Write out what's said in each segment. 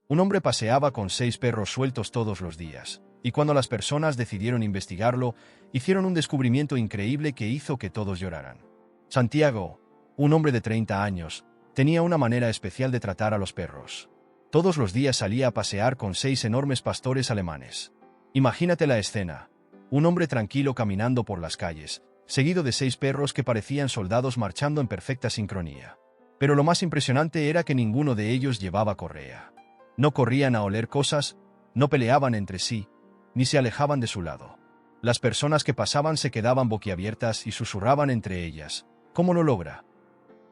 Un hombre paseaba con 6 perros sueltos todos los días, y cuando las personas decidieron investigarlo, hicieron un descubrimiento increíble que hizo que todos lloraran. Santiago, un hombre de 30 años, tenía una manera especial de tratar a los perros. Todos los días salía a pasear con 6 enormes pastores alemanes. Imagínate la escena. Un hombre tranquilo caminando por las calles, seguido de 6 perros que parecían soldados marchando en perfecta sincronía. Pero lo más impresionante era que ninguno de ellos llevaba correa. No corrían a oler cosas, no peleaban entre sí, ni se alejaban de su lado. Las personas que pasaban se quedaban boquiabiertas y susurraban entre ellas. ¿Cómo lo logra?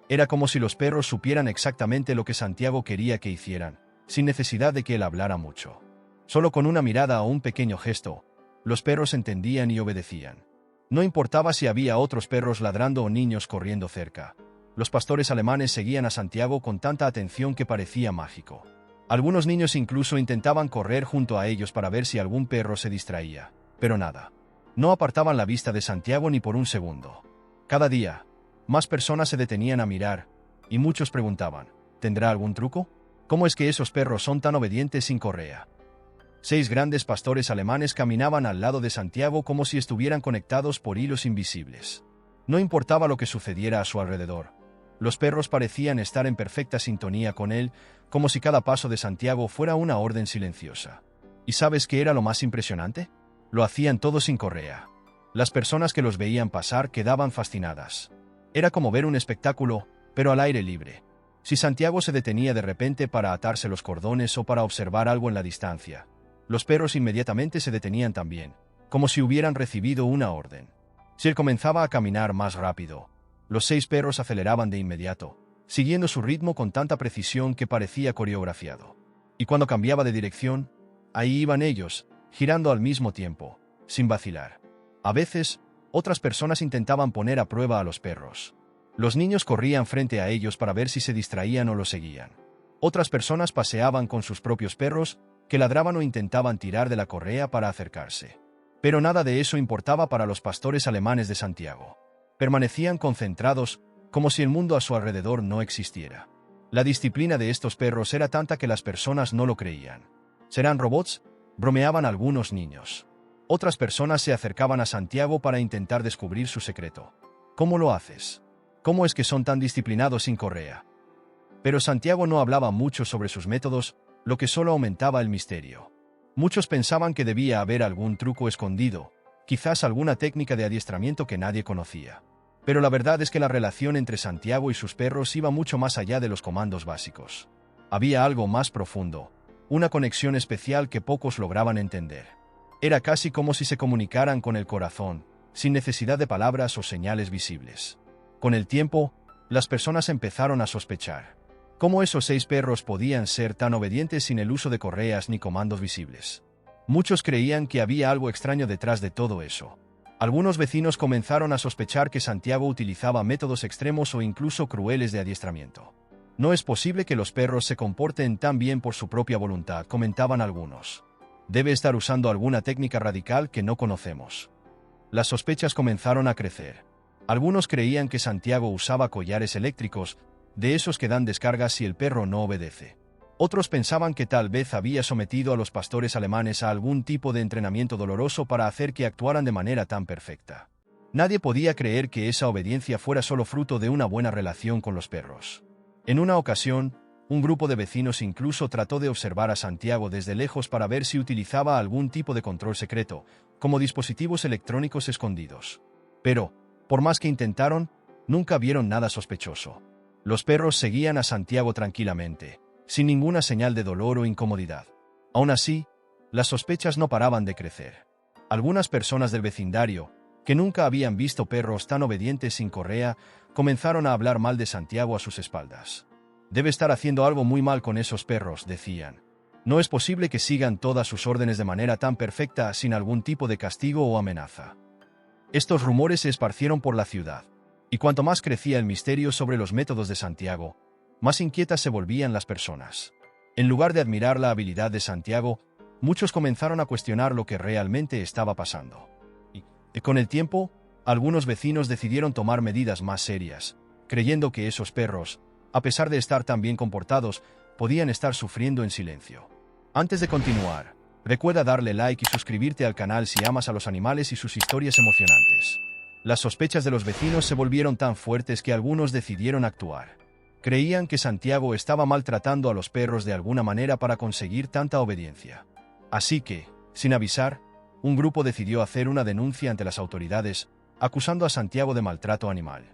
Era como si los perros supieran exactamente lo que Santiago quería que hicieran, sin necesidad de que él hablara mucho. Solo con una mirada o un pequeño gesto, los perros entendían y obedecían. No importaba si había otros perros ladrando o niños corriendo cerca. Los pastores alemanes seguían a Santiago con tanta atención que parecía mágico. Algunos niños incluso intentaban correr junto a ellos para ver si algún perro se distraía, pero nada. No apartaban la vista de Santiago ni por un segundo. Cada día, más personas se detenían a mirar, y muchos preguntaban, ¿tendrá algún truco? ¿Cómo es que esos perros son tan obedientes sin correa? 6 grandes pastores alemanes caminaban al lado de Santiago como si estuvieran conectados por hilos invisibles. No importaba lo que sucediera a su alrededor. Los perros parecían estar en perfecta sintonía con él, como si cada paso de Santiago fuera una orden silenciosa. ¿Y sabes qué era lo más impresionante? Lo hacían todos sin correa. Las personas que los veían pasar quedaban fascinadas. Era como ver un espectáculo, pero al aire libre. Si Santiago se detenía de repente para atarse los cordones o para observar algo en la distancia, los perros inmediatamente se detenían también, como si hubieran recibido una orden. Si él comenzaba a caminar más rápido, los 6 perros aceleraban de inmediato, siguiendo su ritmo con tanta precisión que parecía coreografiado. Y cuando cambiaba de dirección, ahí iban ellos, girando al mismo tiempo, sin vacilar. A veces, otras personas intentaban poner a prueba a los perros. Los niños corrían frente a ellos para ver si se distraían o los seguían. Otras personas paseaban con sus propios perros, que ladraban o intentaban tirar de la correa para acercarse. Pero nada de eso importaba para los pastores alemanes de Santiago. Permanecían concentrados, como si el mundo a su alrededor no existiera. La disciplina de estos perros era tanta que las personas no lo creían. ¿Serán robots?, bromeaban algunos niños. Otras personas se acercaban a Santiago para intentar descubrir su secreto. ¿Cómo lo haces? ¿Cómo es que son tan disciplinados sin correa? Pero Santiago no hablaba mucho sobre sus métodos, lo que solo aumentaba el misterio. Muchos pensaban que debía haber algún truco escondido, quizás alguna técnica de adiestramiento que nadie conocía. Pero la verdad es que la relación entre Santiago y sus perros iba mucho más allá de los comandos básicos. Había algo más profundo, una conexión especial que pocos lograban entender. Era casi como si se comunicaran con el corazón, sin necesidad de palabras o señales visibles. Con el tiempo, las personas empezaron a sospechar. ¿Cómo esos 6 perros podían ser tan obedientes sin el uso de correas ni comandos visibles? Muchos creían que había algo extraño detrás de todo eso. Algunos vecinos comenzaron a sospechar que Santiago utilizaba métodos extremos o incluso crueles de adiestramiento. No es posible que los perros se comporten tan bien por su propia voluntad, comentaban algunos. Debe estar usando alguna técnica radical que no conocemos. Las sospechas comenzaron a crecer. Algunos creían que Santiago usaba collares eléctricos, de esos que dan descargas si el perro no obedece. Otros pensaban que tal vez había sometido a los pastores alemanes a algún tipo de entrenamiento doloroso para hacer que actuaran de manera tan perfecta. Nadie podía creer que esa obediencia fuera solo fruto de una buena relación con los perros. En una ocasión, un grupo de vecinos incluso trató de observar a Santiago desde lejos para ver si utilizaba algún tipo de control secreto, como dispositivos electrónicos escondidos. Pero, por más que intentaron, nunca vieron nada sospechoso. Los perros seguían a Santiago tranquilamente, sin ninguna señal de dolor o incomodidad. Aún así, las sospechas no paraban de crecer. Algunas personas del vecindario, que nunca habían visto perros tan obedientes sin correa, comenzaron a hablar mal de Santiago a sus espaldas. Debe estar haciendo algo muy mal con esos perros, decían. No es posible que sigan todas sus órdenes de manera tan perfecta sin algún tipo de castigo o amenaza. Estos rumores se esparcieron por la ciudad, y cuanto más crecía el misterio sobre los métodos de Santiago, más inquietas se volvían las personas. En lugar de admirar la habilidad de Santiago, muchos comenzaron a cuestionar lo que realmente estaba pasando. Y con el tiempo, algunos vecinos decidieron tomar medidas más serias, creyendo que esos perros, a pesar de estar tan bien comportados, podían estar sufriendo en silencio. Antes de continuar, recuerda darle like y suscribirte al canal si amas a los animales y sus historias emocionantes. Las sospechas de los vecinos se volvieron tan fuertes que algunos decidieron actuar. Creían que Santiago estaba maltratando a los perros de alguna manera para conseguir tanta obediencia. Así que, sin avisar, un grupo decidió hacer una denuncia ante las autoridades, acusando a Santiago de maltrato animal.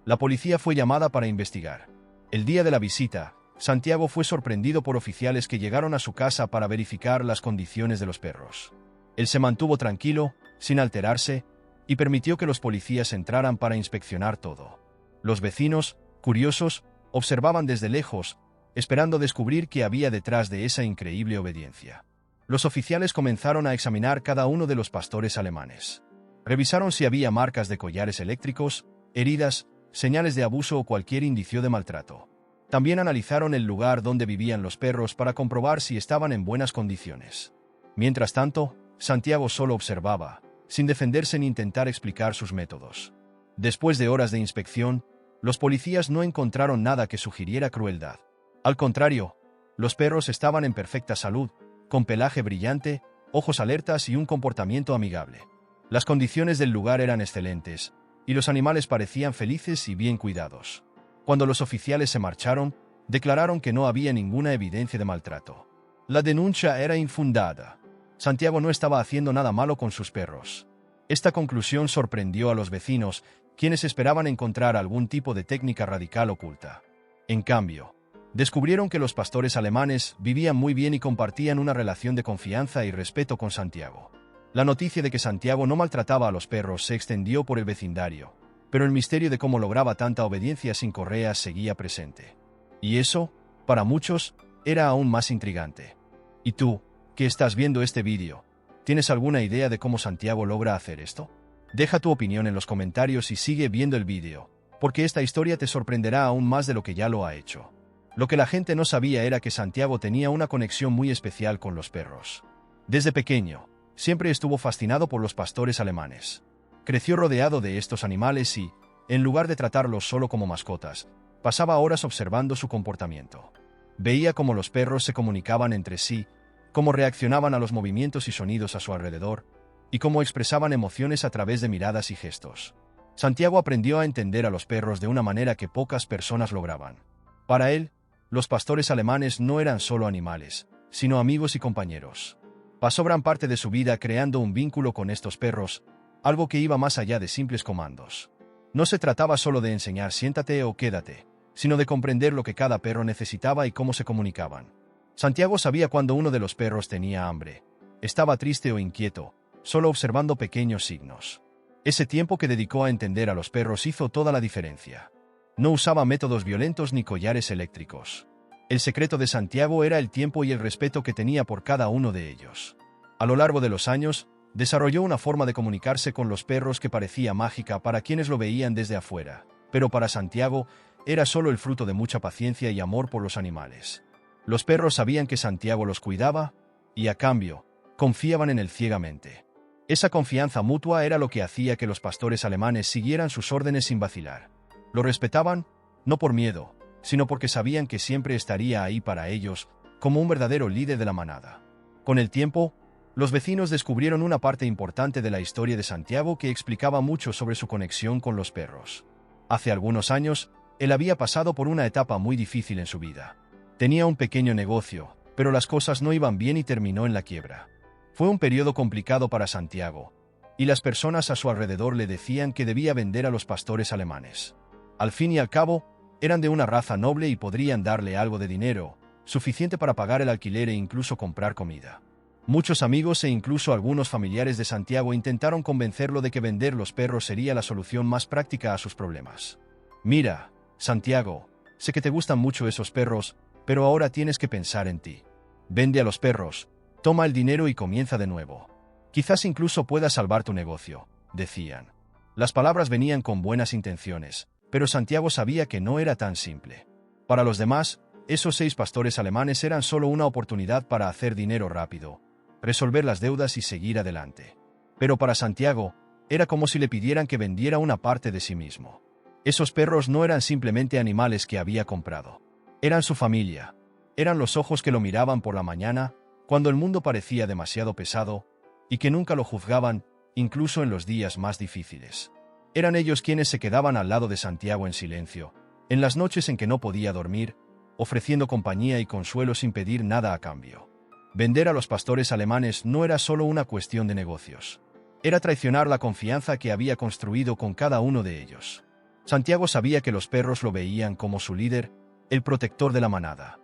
La policía fue llamada para investigar. El día de la visita, Santiago fue sorprendido por oficiales que llegaron a su casa para verificar las condiciones de los perros. Él se mantuvo tranquilo, sin alterarse, y permitió que los policías entraran para inspeccionar todo. Los vecinos, curiosos, observaban desde lejos, esperando descubrir qué había detrás de esa increíble obediencia. Los oficiales comenzaron a examinar cada uno de los pastores alemanes. Revisaron si había marcas de collares eléctricos, heridas, señales de abuso o cualquier indicio de maltrato. También analizaron el lugar donde vivían los perros para comprobar si estaban en buenas condiciones. Mientras tanto, Santiago solo observaba, sin defenderse ni intentar explicar sus métodos. Después de horas de inspección, los policías no encontraron nada que sugiriera crueldad. Al contrario, los perros estaban en perfecta salud, con pelaje brillante, ojos alertas y un comportamiento amigable. Las condiciones del lugar eran excelentes, y los animales parecían felices y bien cuidados. Cuando los oficiales se marcharon, declararon que no había ninguna evidencia de maltrato. La denuncia era infundada. Santiago no estaba haciendo nada malo con sus perros. Esta conclusión sorprendió a los vecinos, quienes esperaban encontrar algún tipo de técnica radical oculta. En cambio, descubrieron que los pastores alemanes vivían muy bien y compartían una relación de confianza y respeto con Santiago. La noticia de que Santiago no maltrataba a los perros se extendió por el vecindario, pero el misterio de cómo lograba tanta obediencia sin correas seguía presente. Y eso, para muchos, era aún más intrigante. ¿Y tú, que estás viendo este vídeo, tienes alguna idea de cómo Santiago logra hacer esto? Deja tu opinión en los comentarios y sigue viendo el vídeo, porque esta historia te sorprenderá aún más de lo que ya lo ha hecho. Lo que la gente no sabía era que Santiago tenía una conexión muy especial con los perros. Desde pequeño, siempre estuvo fascinado por los pastores alemanes. Creció rodeado de estos animales y, en lugar de tratarlos solo como mascotas, pasaba horas observando su comportamiento. Veía cómo los perros se comunicaban entre sí, cómo reaccionaban a los movimientos y sonidos a su alrededor, y cómo expresaban emociones a través de miradas y gestos. Santiago aprendió a entender a los perros de una manera que pocas personas lograban. Para él, los pastores alemanes no eran solo animales, sino amigos y compañeros. Pasó gran parte de su vida creando un vínculo con estos perros, algo que iba más allá de simples comandos. No se trataba solo de enseñar siéntate o quédate, sino de comprender lo que cada perro necesitaba y cómo se comunicaban. Santiago sabía cuando uno de los perros tenía hambre, estaba triste o inquieto, solo observando pequeños signos. Ese tiempo que dedicó a entender a los perros hizo toda la diferencia. No usaba métodos violentos ni collares eléctricos. El secreto de Santiago era el tiempo y el respeto que tenía por cada uno de ellos. A lo largo de los años, desarrolló una forma de comunicarse con los perros que parecía mágica para quienes lo veían desde afuera, pero para Santiago era solo el fruto de mucha paciencia y amor por los animales. Los perros sabían que Santiago los cuidaba, y a cambio, confiaban en él ciegamente. Esa confianza mutua era lo que hacía que los pastores alemanes siguieran sus órdenes sin vacilar. Lo respetaban, no por miedo, sino porque sabían que siempre estaría ahí para ellos, como un verdadero líder de la manada. Con el tiempo, los vecinos descubrieron una parte importante de la historia de Santiago que explicaba mucho sobre su conexión con los perros. Hace algunos años, él había pasado por una etapa muy difícil en su vida. Tenía un pequeño negocio, pero las cosas no iban bien y terminó en la quiebra. Fue un periodo complicado para Santiago, y las personas a su alrededor le decían que debía vender a los pastores alemanes. Al fin y al cabo, eran de una raza noble y podrían darle algo de dinero, suficiente para pagar el alquiler e incluso comprar comida. Muchos amigos e incluso algunos familiares de Santiago intentaron convencerlo de que vender los perros sería la solución más práctica a sus problemas. Mira, Santiago, sé que te gustan mucho esos perros, pero ahora tienes que pensar en ti. Vende a los perros, toma el dinero y comienza de nuevo. Quizás incluso puedas salvar tu negocio, decían. Las palabras venían con buenas intenciones, pero Santiago sabía que no era tan simple. Para los demás, esos 6 pastores alemanes eran solo una oportunidad para hacer dinero rápido, resolver las deudas y seguir adelante. Pero para Santiago, era como si le pidieran que vendiera una parte de sí mismo. Esos perros no eran simplemente animales que había comprado. Eran su familia. Eran los ojos que lo miraban por la mañana, cuando el mundo parecía demasiado pesado, y que nunca lo juzgaban, incluso en los días más difíciles. Eran ellos quienes se quedaban al lado de Santiago en silencio, en las noches en que no podía dormir, ofreciendo compañía y consuelo sin pedir nada a cambio. Vender a los pastores alemanes no era solo una cuestión de negocios. Era traicionar la confianza que había construido con cada uno de ellos. Santiago sabía que los perros lo veían como su líder, el protector de la manada.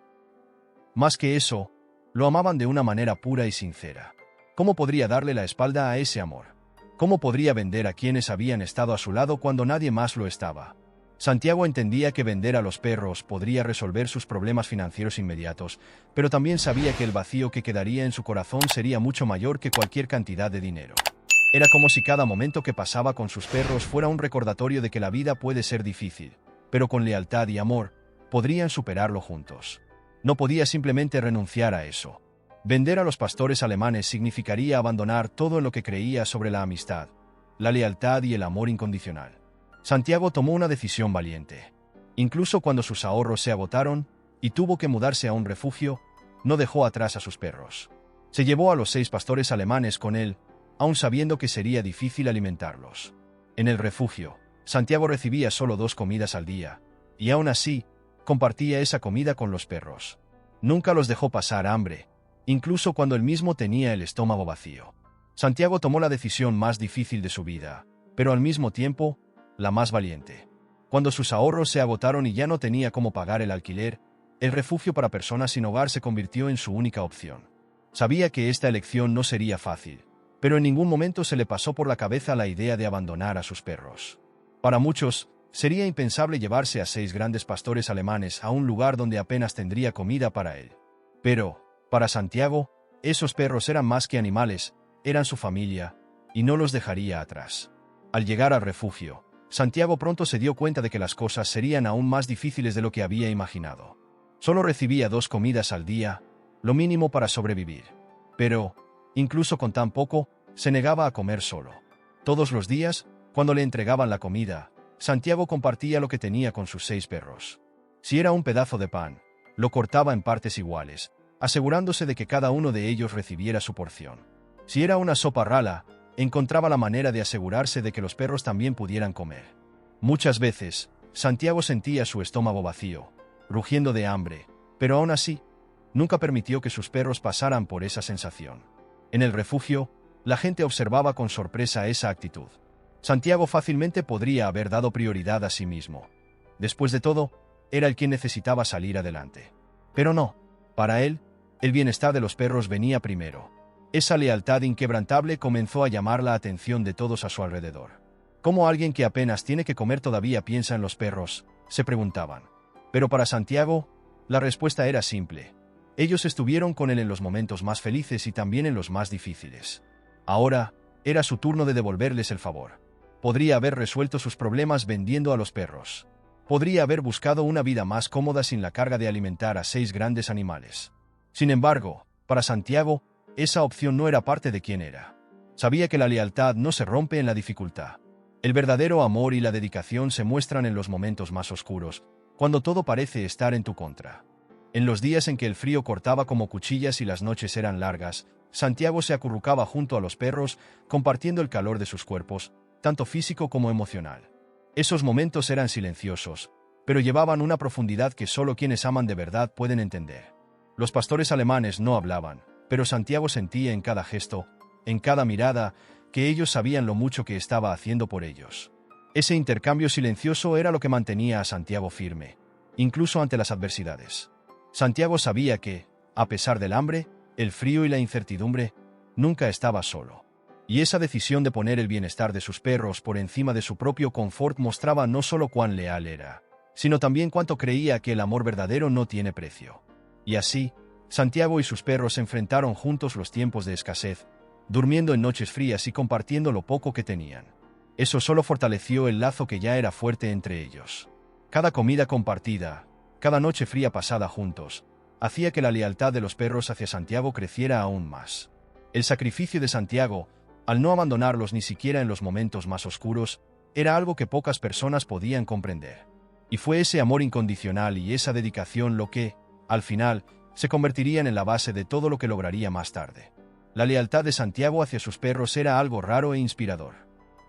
Más que eso, lo amaban de una manera pura y sincera. ¿Cómo podría darle la espalda a ese amor? ¿Cómo podría vender a quienes habían estado a su lado cuando nadie más lo estaba? Santiago entendía que vender a los perros podría resolver sus problemas financieros inmediatos, pero también sabía que el vacío que quedaría en su corazón sería mucho mayor que cualquier cantidad de dinero. Era como si cada momento que pasaba con sus perros fuera un recordatorio de que la vida puede ser difícil, pero con lealtad y amor, podrían superarlo juntos. No podía simplemente renunciar a eso. Vender a los pastores alemanes significaría abandonar todo en lo que creía sobre la amistad, la lealtad y el amor incondicional. Santiago tomó una decisión valiente. Incluso cuando sus ahorros se agotaron y tuvo que mudarse a un refugio, no dejó atrás a sus perros. Se llevó a los 6 pastores alemanes con él, aun sabiendo que sería difícil alimentarlos. En el refugio, Santiago recibía solo 2 comidas al día, y aún así, compartía esa comida con los perros. Nunca los dejó pasar hambre, incluso cuando él mismo tenía el estómago vacío. Santiago tomó la decisión más difícil de su vida, pero al mismo tiempo, la más valiente. Cuando sus ahorros se agotaron y ya no tenía cómo pagar el alquiler, el refugio para personas sin hogar se convirtió en su única opción. Sabía que esta elección no sería fácil, pero en ningún momento se le pasó por la cabeza la idea de abandonar a sus perros. Para muchos, sería impensable llevarse a 6 grandes pastores alemanes a un lugar donde apenas tendría comida para él. Pero, para Santiago, esos perros eran más que animales, eran su familia, y no los dejaría atrás. Al llegar al refugio, Santiago pronto se dio cuenta de que las cosas serían aún más difíciles de lo que había imaginado. Solo recibía 2 comidas al día, lo mínimo para sobrevivir. Pero, incluso con tan poco, se negaba a comer solo. Todos los días, cuando le entregaban la comida, Santiago compartía lo que tenía con sus 6 perros. Si era un pedazo de pan, lo cortaba en partes iguales, asegurándose de que cada uno de ellos recibiera su porción. Si era una sopa rala, encontraba la manera de asegurarse de que los perros también pudieran comer. Muchas veces, Santiago sentía su estómago vacío, rugiendo de hambre, pero aún así, nunca permitió que sus perros pasaran por esa sensación. En el refugio, la gente observaba con sorpresa esa actitud. Santiago fácilmente podría haber dado prioridad a sí mismo. Después de todo, era el quien necesitaba salir adelante. Pero no, para él, el bienestar de los perros venía primero. Esa lealtad inquebrantable comenzó a llamar la atención de todos a su alrededor. ¿Cómo alguien que apenas tiene que comer todavía piensa en los perros?, se preguntaban. Pero para Santiago, la respuesta era simple. Ellos estuvieron con él en los momentos más felices y también en los más difíciles. Ahora, era su turno de devolverles el favor. Podría haber resuelto sus problemas vendiendo a los perros. Podría haber buscado una vida más cómoda sin la carga de alimentar a 6 grandes animales. Sin embargo, para Santiago, esa opción no era parte de quién era. Sabía que la lealtad no se rompe en la dificultad. El verdadero amor y la dedicación se muestran en los momentos más oscuros, cuando todo parece estar en tu contra. En los días en que el frío cortaba como cuchillas y las noches eran largas, Santiago se acurrucaba junto a los perros, compartiendo el calor de sus cuerpos, tanto físico como emocional. Esos momentos eran silenciosos, pero llevaban una profundidad que solo quienes aman de verdad pueden entender. Los pastores alemanes no hablaban, pero Santiago sentía en cada gesto, en cada mirada, que ellos sabían lo mucho que estaba haciendo por ellos. Ese intercambio silencioso era lo que mantenía a Santiago firme, incluso ante las adversidades. Santiago sabía que, a pesar del hambre, el frío y la incertidumbre, nunca estaba solo. Y esa decisión de poner el bienestar de sus perros por encima de su propio confort mostraba no solo cuán leal era, sino también cuánto creía que el amor verdadero no tiene precio. Y así, Santiago y sus perros enfrentaron juntos los tiempos de escasez, durmiendo en noches frías y compartiendo lo poco que tenían. Eso solo fortaleció el lazo que ya era fuerte entre ellos. Cada comida compartida, cada noche fría pasada juntos, hacía que la lealtad de los perros hacia Santiago creciera aún más. El sacrificio de Santiago, al no abandonarlos ni siquiera en los momentos más oscuros, era algo que pocas personas podían comprender. Y fue ese amor incondicional y esa dedicación lo que, al final, se convertirían en la base de todo lo que lograría más tarde. La lealtad de Santiago hacia sus perros era algo raro e inspirador.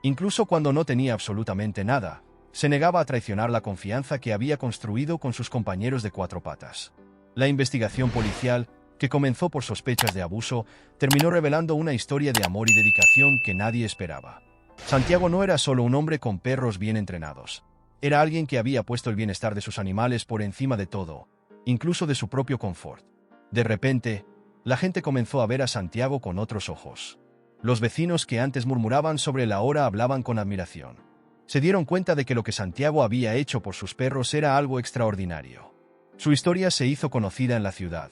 Incluso cuando no tenía absolutamente nada, se negaba a traicionar la confianza que había construido con sus compañeros de cuatro patas. La investigación policial, que comenzó por sospechas de abuso, terminó revelando una historia de amor y dedicación que nadie esperaba. Santiago no era solo un hombre con perros bien entrenados. Era alguien que había puesto el bienestar de sus animales por encima de todo, incluso de su propio confort. De repente, la gente comenzó a ver a Santiago con otros ojos. Los vecinos que antes murmuraban sobre él ahora hablaban con admiración. Se dieron cuenta de que lo que Santiago había hecho por sus perros era algo extraordinario. Su historia se hizo conocida en la ciudad,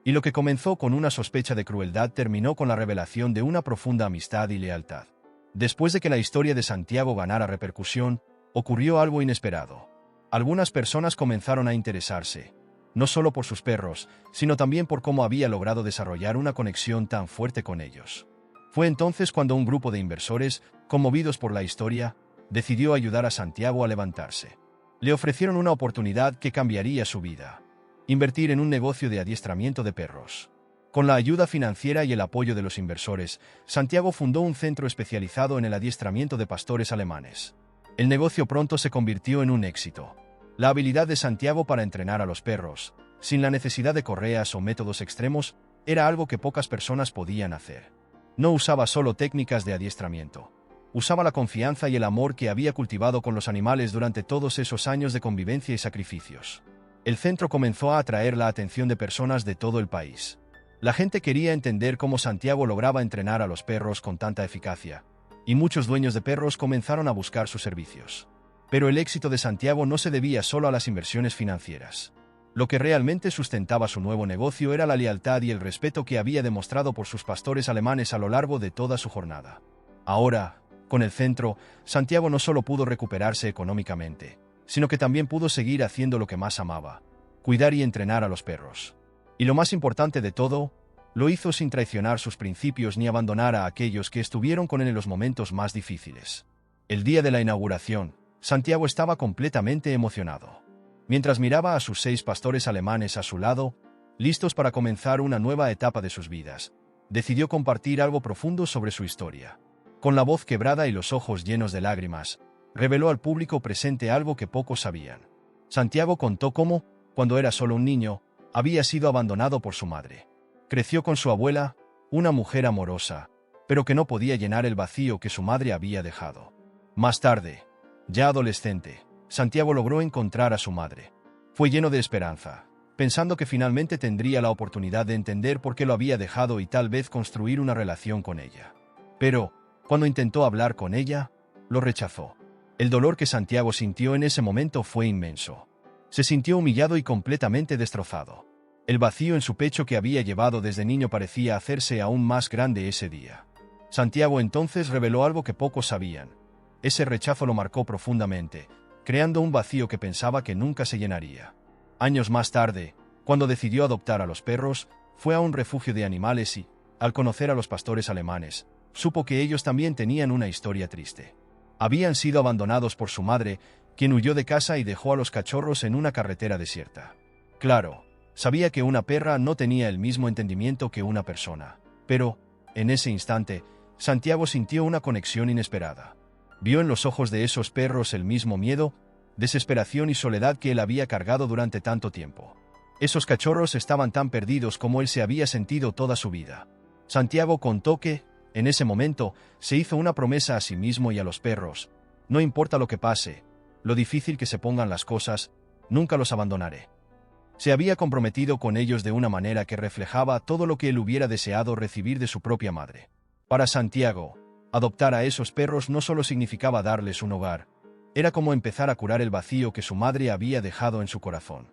y lo que comenzó con una sospecha de crueldad terminó con la revelación de una profunda amistad y lealtad. Después de que la historia de Santiago ganara repercusión, ocurrió algo inesperado. Algunas personas comenzaron a interesarse, no solo por sus perros, sino también por cómo había logrado desarrollar una conexión tan fuerte con ellos. Fue entonces cuando un grupo de inversores, conmovidos por la historia, decidió ayudar a Santiago a levantarse. Le ofrecieron una oportunidad que cambiaría su vida: invertir en un negocio de adiestramiento de perros. Con la ayuda financiera y el apoyo de los inversores, Santiago fundó un centro especializado en el adiestramiento de pastores alemanes. El negocio pronto se convirtió en un éxito. La habilidad de Santiago para entrenar a los perros, sin la necesidad de correas o métodos extremos, era algo que pocas personas podían hacer. No usaba solo técnicas de adiestramiento. Usaba la confianza y el amor que había cultivado con los animales durante todos esos años de convivencia y sacrificios. El centro comenzó a atraer la atención de personas de todo el país. La gente quería entender cómo Santiago lograba entrenar a los perros con tanta eficacia, y muchos dueños de perros comenzaron a buscar sus servicios. Pero el éxito de Santiago no se debía solo a las inversiones financieras. Lo que realmente sustentaba su nuevo negocio era la lealtad y el respeto que había demostrado por sus pastores alemanes a lo largo de toda su jornada. Ahora, con el centro, Santiago no solo pudo recuperarse económicamente, sino que también pudo seguir haciendo lo que más amaba: cuidar y entrenar a los perros. Y lo más importante de todo, lo hizo sin traicionar sus principios ni abandonar a aquellos que estuvieron con él en los momentos más difíciles. El día de la inauguración, Santiago estaba completamente emocionado. Mientras miraba a sus 6 pastores alemanes a su lado, listos para comenzar una nueva etapa de sus vidas, decidió compartir algo profundo sobre su historia. Con la voz quebrada y los ojos llenos de lágrimas, reveló al público presente algo que pocos sabían. Santiago contó cómo, cuando era solo un niño, había sido abandonado por su madre. Creció con su abuela, una mujer amorosa, pero que no podía llenar el vacío que su madre había dejado. Más tarde, ya adolescente, Santiago logró encontrar a su madre. Fue lleno de esperanza, pensando que finalmente tendría la oportunidad de entender por qué lo había dejado y tal vez construir una relación con ella. Pero, cuando intentó hablar con ella, lo rechazó. El dolor que Santiago sintió en ese momento fue inmenso. Se sintió humillado y completamente destrozado. El vacío en su pecho que había llevado desde niño parecía hacerse aún más grande ese día. Santiago entonces reveló algo que pocos sabían. Ese rechazo lo marcó profundamente, creando un vacío que pensaba que nunca se llenaría. Años más tarde, cuando decidió adoptar a los perros, fue a un refugio de animales y, al conocer a los pastores alemanes, supo que ellos también tenían una historia triste. Habían sido abandonados por su madre, quien huyó de casa y dejó a los cachorros en una carretera desierta. Claro, sabía que una perra no tenía el mismo entendimiento que una persona, pero, en ese instante, Santiago sintió una conexión inesperada. Vio en los ojos de esos perros el mismo miedo, desesperación y soledad que él había cargado durante tanto tiempo. Esos cachorros estaban tan perdidos como él se había sentido toda su vida. Santiago contó que, en ese momento, se hizo una promesa a sí mismo y a los perros: no importa lo que pase, lo difícil que se pongan las cosas, nunca los abandonaré. Se había comprometido con ellos de una manera que reflejaba todo lo que él hubiera deseado recibir de su propia madre. Para Santiago, adoptar a esos perros no solo significaba darles un hogar, era como empezar a curar el vacío que su madre había dejado en su corazón.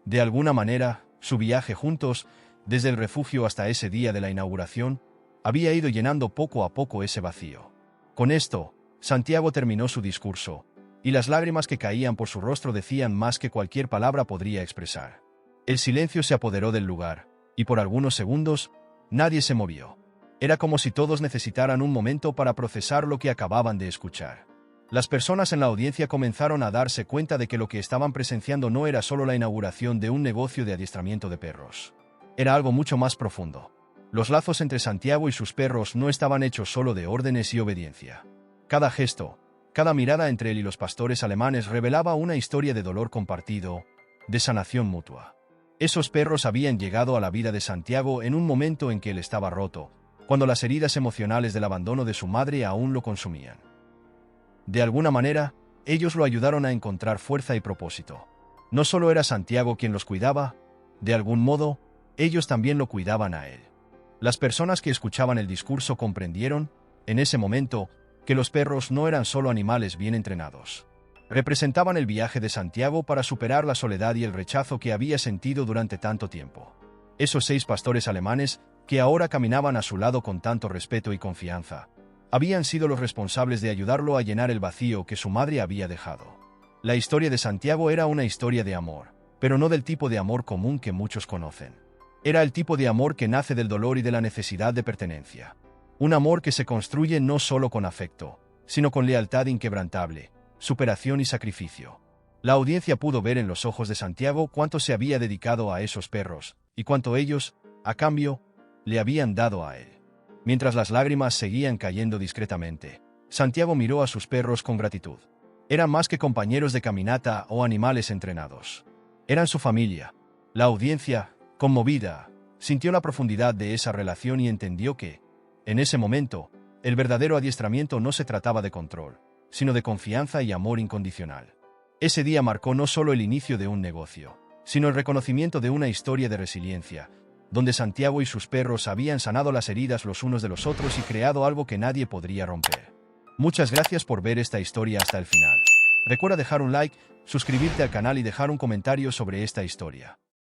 De alguna manera, su viaje juntos, desde el refugio hasta ese día de la inauguración, había ido llenando poco a poco ese vacío. Con esto, Santiago terminó su discurso, y las lágrimas que caían por su rostro decían más que cualquier palabra podría expresar. El silencio se apoderó del lugar, y por algunos segundos, nadie se movió. Era como si todos necesitaran un momento para procesar lo que acababan de escuchar. Las personas en la audiencia comenzaron a darse cuenta de que lo que estaban presenciando no era solo la inauguración de un negocio de adiestramiento de perros. era algo mucho más profundo. Los lazos entre Santiago y sus perros no estaban hechos solo de órdenes y obediencia. Cada gesto, cada mirada entre él y los pastores alemanes revelaba una historia de dolor compartido, de sanación mutua. Esos perros habían llegado a la vida de Santiago en un momento en que él estaba roto, cuando las heridas emocionales del abandono de su madre aún lo consumían. De alguna manera, ellos lo ayudaron a encontrar fuerza y propósito. No solo era Santiago quien los cuidaba, de algún modo, ellos también lo cuidaban a él. Las personas que escuchaban el discurso comprendieron, en ese momento, que los perros no eran solo animales bien entrenados. Representaban el viaje de Santiago para superar la soledad y el rechazo que había sentido durante tanto tiempo. Esos 6 pastores alemanes, que ahora caminaban a su lado con tanto respeto y confianza, habían sido los responsables de ayudarlo a llenar el vacío que su madre había dejado. La historia de Santiago era una historia de amor, pero no del tipo de amor común que muchos conocen. Era el tipo de amor que nace del dolor y de la necesidad de pertenencia. Un amor que se construye no solo con afecto, sino con lealtad inquebrantable, superación y sacrificio. La audiencia pudo ver en los ojos de Santiago cuánto se había dedicado a esos perros, y cuánto ellos, a cambio, le habían dado a él. Mientras las lágrimas seguían cayendo discretamente, Santiago miró a sus perros con gratitud. Eran más que compañeros de caminata o animales entrenados. Eran su familia. La audiencia, conmovida, sintió la profundidad de esa relación y entendió que, en ese momento, el verdadero adiestramiento no se trataba de control, sino de confianza y amor incondicional. Ese día marcó no solo el inicio de un negocio, sino el reconocimiento de una historia de resiliencia, donde Santiago y sus perros habían sanado las heridas los unos de los otros y creado algo que nadie podría romper. Muchas gracias por ver esta historia hasta el final. Recuerda dejar un like, suscribirte al canal y dejar un comentario sobre esta historia.